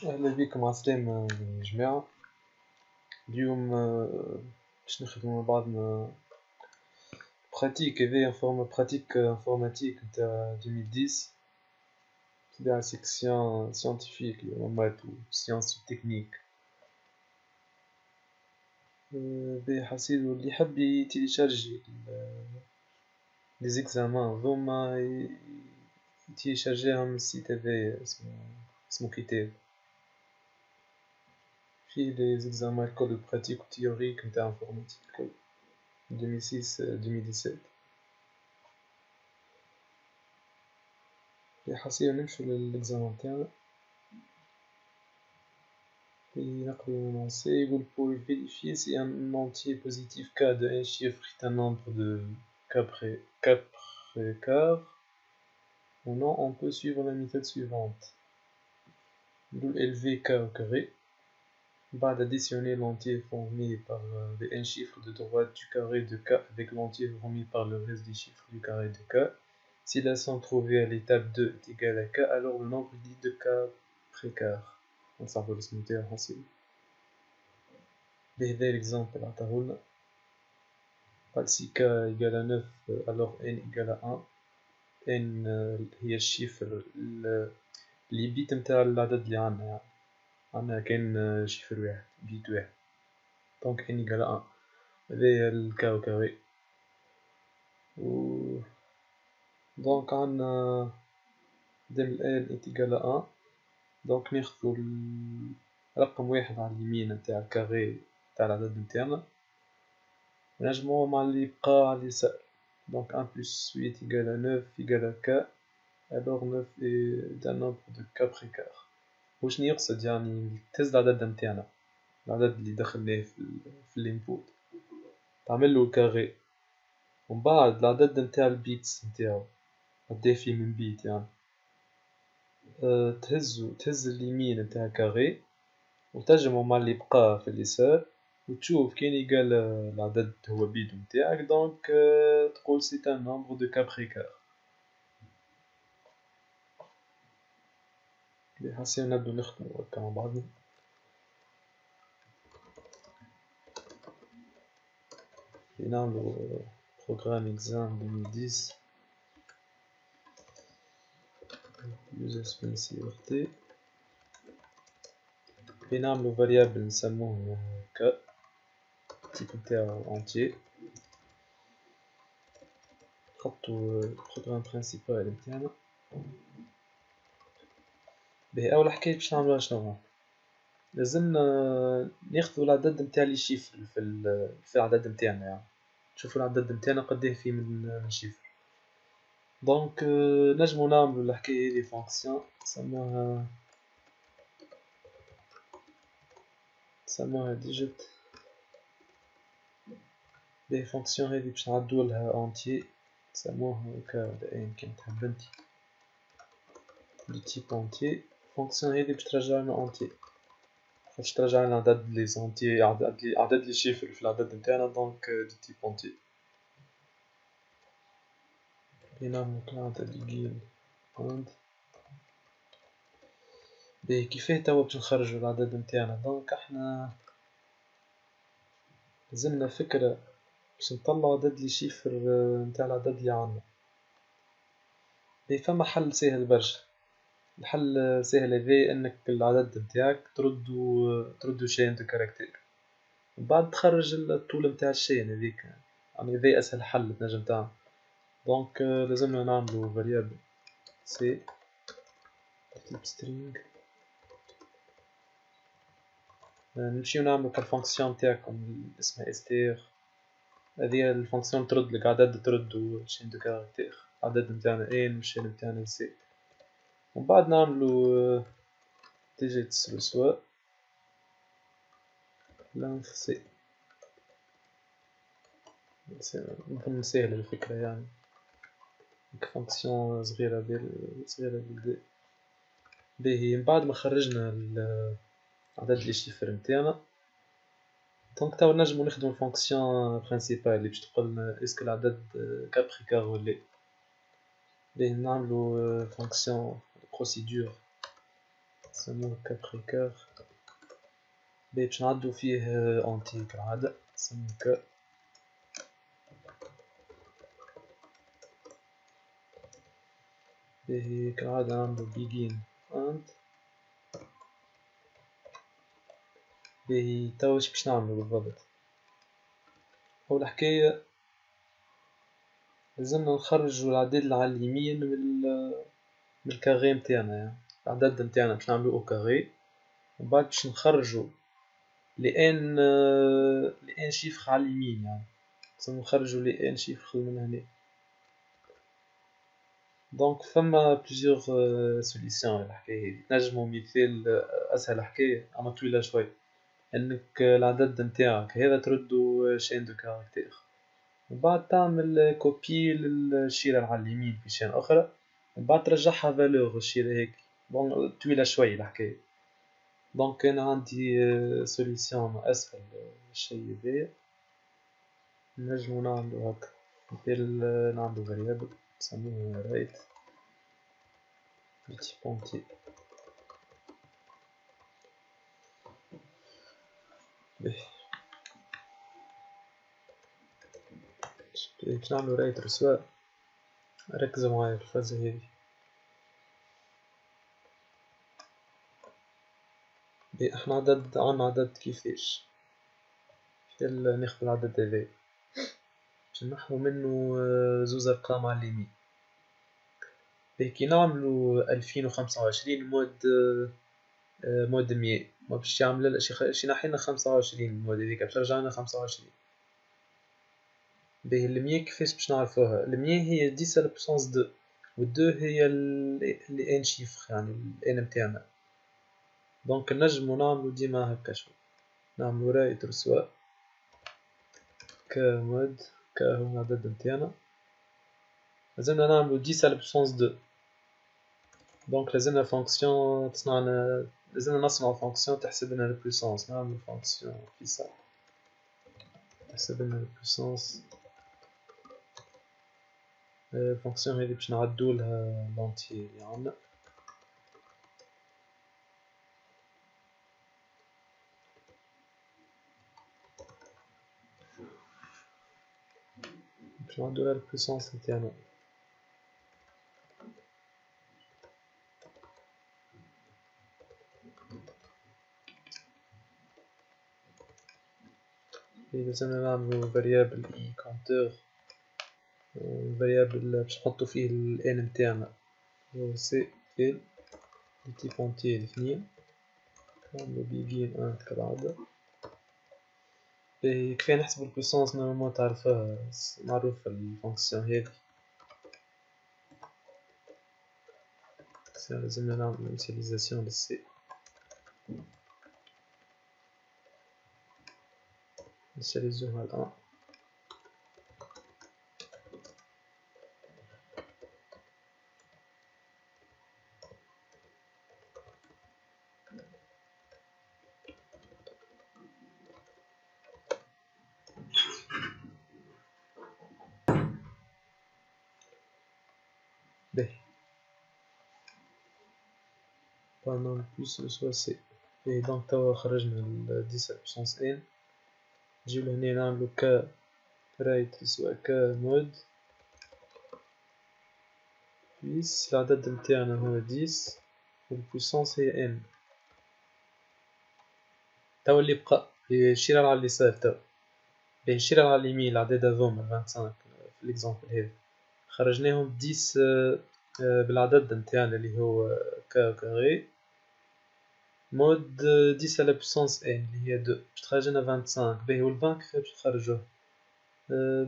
أهلا بكم عسلامة جماعة. اليوم باش نخدمو مع بعضنا براتيك هذايا فورما براتيك انفورماتيك نتاع 2010 تبع سيكسيون سيانتيفيك اللي هو مات و سيونس و تكنيك. باهي حسيتو اللي يحب يتيليشارجي لي زيكزامان ذوما يتيليشارجيهم من السيت هذايا اسمو كتاب فيه لي زيكزامان الكل براتيك و تيوريك نتاع انفورماتيك الكل 2006 2017. حاسين نمشو للإكزامان تاعنا نقري l'énoncé يقول pour vérifier si un entier positif k de un chiffre est un nombre de k précaire ou non, on peut suivre la méthode suivante. Nous élever k au carré, بعد additionner l'entier formé par les n chiffres de droite du carré de k avec l'entier formé par le reste des chiffres du carré de k. Si la somme trouvée à l'étape 2 est égale à k, alors le nombre dit de k précaire. نصاحبو الاسم نتاعو حاسين بهذا l'exemple عطاهولنا قال si k égale à 9 alors n égale à 1 n هي الشيفر اللي بيت نتاع العدد اللي عندنا يعني عندنا كاين شيفر واحد بيت واحد دونك n égale à 1 هذايا الك au carré و دونك عندنا دام n est égal à 1 دونك ناخذو رقم واحد على اليمين نتاع الكاري نتاع العدد نتاعنا نجمعوه مع اللي بقى على اليسار. Donc 1 plus 8 égale à 9 égale à k. Alors 9 est un nombre de k précaire. واش يقصد يعني تهز العدد نتاعنا العدد اللي دخلناه في الانبوت تعملو الكاري ومن بعد العدد نتاع البيتس نتاعو قداه فيه من بيت يعني تهز اليمين نتاع الكاري وتجمعو مع اللي بقى في اليسار وتشوف كاين يقال العدد هو بيدو نتاعك دونك تقول سي ان نومبر دو كا بريكار. اللي حاسين نبدو نخدمو هكا مع بعضنا. نعملو بروغرام اكزام 2010 يوزر سبيس سيورتي نعملو فاريابل نسموه ك التيب نتاعو انتي نحطو البروغرام برينسيبال نتاعنا. باهي أول حكاية باش نعملوها شنوا لازمنا ناخذو العدد نتاع لي شيفر في العدد نتاعنا يعني نشوفو العدد نتاعنا قداه فيه من شيفر دونك نجمو نعملو الحكاية هذي فونكسيون نسموها ديجيت. باهي فونكسيون هذي باش نعدولها انتي نسموها هكا ولا ايا كان تحب انتي دو تيب انتي. فونكسيون هذي باش ترجعلنا انتي باش ترجعلنا عدد لي زونتي عدد لي شيفر في العدد نتاعنا دونك دو تيب انتي. نعملو كلاود بيجين اند باهي كيفاه توا باش نخرجو العدد نتاعنا دونك احنا لازمنا فكرة باش نطلعو عدد لي شيفر نتاع العدد اللي عندنا. باهي فما حل ساهل برشا الحل ساهل هذايا انك العدد نتاعك تردو شين دو كاركتير من بعد تخرج الطول نتاع الشين هذيك يعني هذايا اسهل حل تنجم تعمل. دونك لازمنا نعملو فاريابل سي تيب سترينغ نمشيو نعملو كالفونكسيون تاعكم اسمها استر هذه الفونكسيون تردلك عدد تردو شين دو كاركتير عدد نتاعنا ان والشين نتاعنا سي ومن بعد نعملو digits le soir length سي نظن ساهلة الفكرة يعني فونكسيون صغيرة بالكدا. باهي من بعد ما خرجنا عدد لي شيفر نتاعنا دونك توا نجمو نخدمو الفونكسيون برينسيبال اللي باش تقولنا اسكو العدد كابريكار ولا. باهي نعملو فونكسيون بروسيدور نسموه ك بريكور. باش نعدو فيه اونتي كالعادة، نسموه ك باهي كالعادة نعملو بيجين اند. باهي توا باش نعملو بالضبط؟ أول حكاية لازمنا نخرجو العدد اللي على اليمين من الكاغي متاعنا، يعني العدد متاعنا باش نعملو او كاغي، ومن بعد باش نخرجو لان شيفر على اليمين، يعني لازم نخرجو لان شيفر من هنا. دونك فما بليزيوغ سوليسيون للحكاية هاذي. نجمو مثال أسهل حكاية أما طويلة شوي، أنك العدد نتاعك هذا تردو شين دو كاركتير، من بعد تعمل كوبي للشيرة على اليمين في شين أخرى، من بعد ترجعها فالور الشيرة هيك. بون طويلة شوي الحكاية. دونك أنا عندي سوليسيون أسهل الشي هذايا، نجمو نعملو هاكا. مثال نعملو فاريابل نسموه رايت بيتي بونتي. باش نعملو رايت رسوا، ركزوا معايا في الفازة هذي. احنا عنا عدد كيفاش؟ ناخدو العدد هذا باش نحو منو زوز أرقام على اليمين. كي نعملو 2025 مود 100، ما باش يعمل شي نحينا 25 المود هذيك باش رجعنا 25. باهي المية كيفاش باش نعرفوها؟ المية هي 10 بوسونس 2، و 2 هي ان شيفر، يعني الان متاعنا. دونك نجمو نعملو ديما هكا شوي، نعملو رايت رسوا ك مود ك هو العدد متاعنا، لازمنا نعملو 10 على بوسونس 2. دونك لازمنا فونكسيون تصنعنا، لازمنا نصنعو فونكسيون تحسب لنا البوسونس. نعملو فونكسيون في سا تحسب لنا البوسونس. الفونكسيون هذي باش نعدولها لونتي اللي عندنا. باش نعدولها البوسونس نتاعنا. لازمنا نعملو فاريابل اي كونتور، فاريابل باش نحطو فيه الان نتاعنا هو سي ال بيتي بونتي الاثنين. نعملو بيجين ان كالعادة. باهي كفاية نحسبو البوسونس، نورمالمون تعرفوها معروفة الفونكسيون هذي. لازمنا نعملو انيسياليزاسيون للسي، نيسياليزوها الان. باهي بارنون بلوس سوا سي. باهي دونك توا خرجنا 10 بوسونس ان. نجيو لهنا نعملو ك رايت سوا ك مود بليس العدد متاعنا هو 10 والبوسونس هي ان. توا اللي بقى الشيرة على اليسار. توا باهي الشيرة على اليمين العدد هذوما 25 في الاكزامبل هذا خرجناهم 10 بالعدد متاعنا اللي هو ك كاري مود 10 على بوسونس ان اللي هي 2 باش تخرج لنا 25. باهي و 20 كيفاش باش نخرجوه؟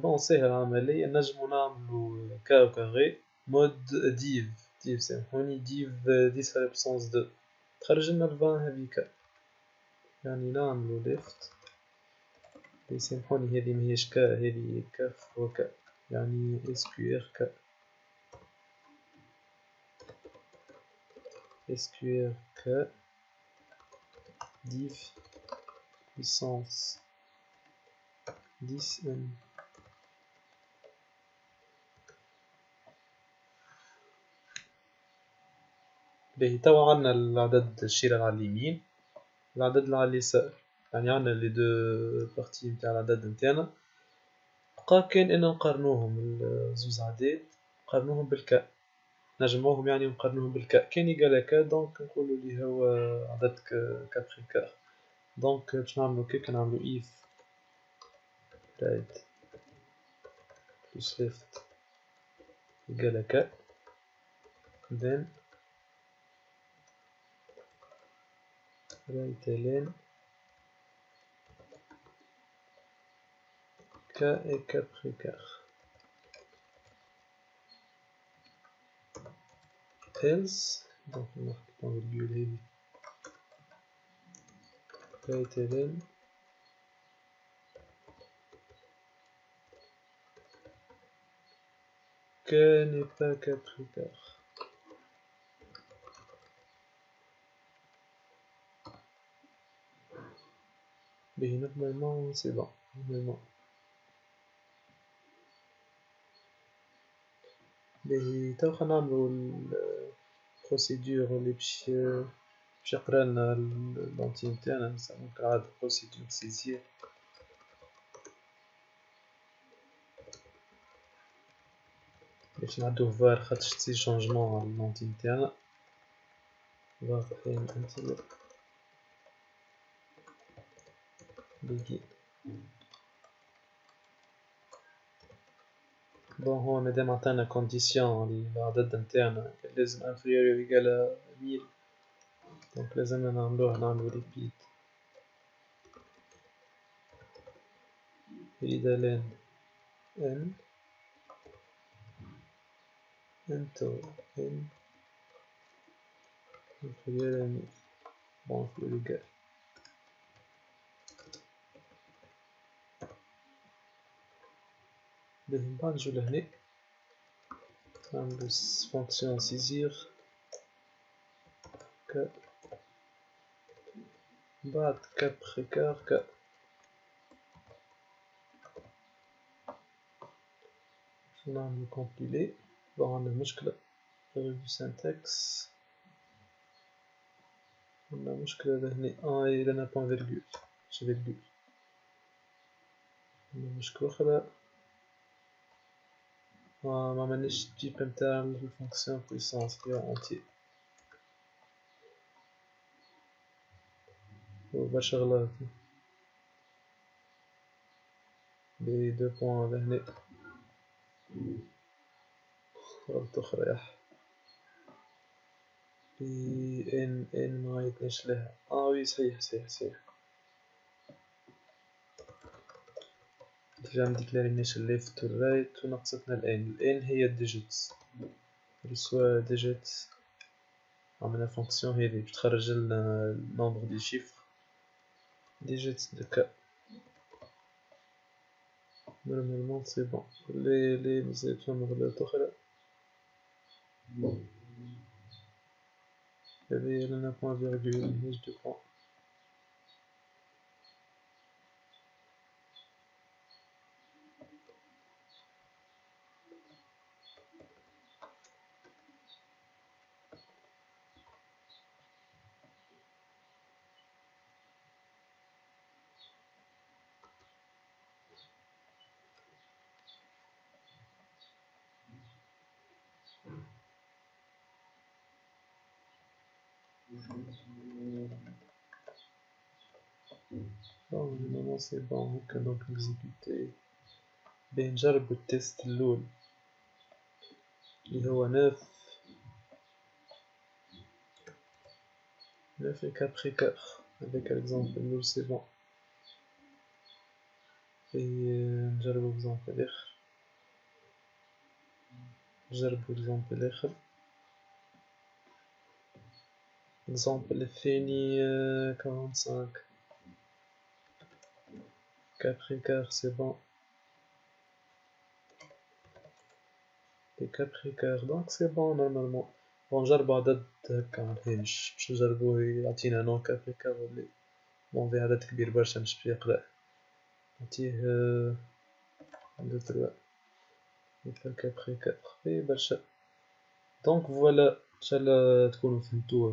بون ساهل العملية، نجمو نعملو ك كاري مود ديف سامحوني ديف 10 على بوسونس 2 تخرج لنا 20 هاذيكا. يعني نعملو ليفت يسامحوني هذه مهيش ك، هذه كاف وكا، يعني اسكوير ك اسكوير ك ديف puissance 10 n. باهي توا عندنا العدد الشير على اليمين العدد اللي على اليسار، يعني عندنا لي دو بارتي نتاع العدد نتاعنا. بقى كان ان نقارنوهم الزوز عداد نقارنوهم بالكاء، نجمعوهم يعني ونقارنوهم بالكاء، كان يقال هكا دونك نقولوا لي هو عدد كابريكار. دونك باش نعملو كيك نعملو if right plus left يقال هكا then right ln k est capricar else donc on marque dans virgule right ln k n'est pas capricar. Mais normalement c'est bon, normalement. Mais تو خلينا نعملو البروسيدور اللي باش يقرالنا اللونتي نتاعنا، نسموه كالعادة بروسيدور سيزير. باش نعدوه فار خاطرش تصير شونجمون على اللونتي نتاعنا فار ان انتيجر بيجي. بون هو مادام عطانا كونديسيون العدد نتاعنا لازم انفيريور يقال 1000 دونك لازمنا نعملو ريبيت إذا لين ان انتو ان انفيريور 1000 بون يقال. من بعد نجو لهنا نعملو فونكسيون سيزير ك بعد كابريكار ك نعملو كومبيلي. بون عندنا مشكلة في السنتكس، عندنا مشكلة لهنا لنا بوان فيرغول ماشي فيرغول، عندنا مشكلة أخرى ما عملناش التيب نتاع الفونكسيون بويسونس هي اونتي وبرشا غلط بي دو بوان لهنا غلط أخرى يح بي ان ما عيطناش لها وي صحيح ديجا مديكلاريناش الليفت والرايت ونقصتنا الان هي الديجيتس ريسوا ديجيتس. عملنا فونكسيون هذي باش تخرج لنا النومبر دي شيفر ديجيتس دو كا. نورمالمون سي بون. لي مزيد فما غلط أخرى هذي لنا بوان فيرغول ماهيش دو بوان. بون نورمالمون سي بون هكا دونك نكزيكوتي. باهي نجربو التيست اللول اللي هو 9 et capricar avec l'exemple اللول سي بون. نجربو اكزامبل اخر، نجربو اكزامبل اخر. اكزامبل الثاني 45 capricar سي بون et capricar دونك سي بون نورمالمون. بون نجربو عدد هكا مفهمش باش نجربوه يعطينا نون كابريكار ولا بون في عدد كبير برشا مش يقرا نعطيه 1 2 3 كابريكار في برشا. دونك فوالا شاء الله تكونوا فهمتوا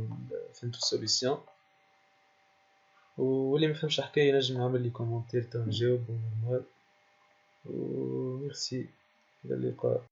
السوليسيون، واللي ما فهمش حكايه ينجم يعمل لي كومونتير تا نجاوب نورمال. و ميرسي، الى اللقاء.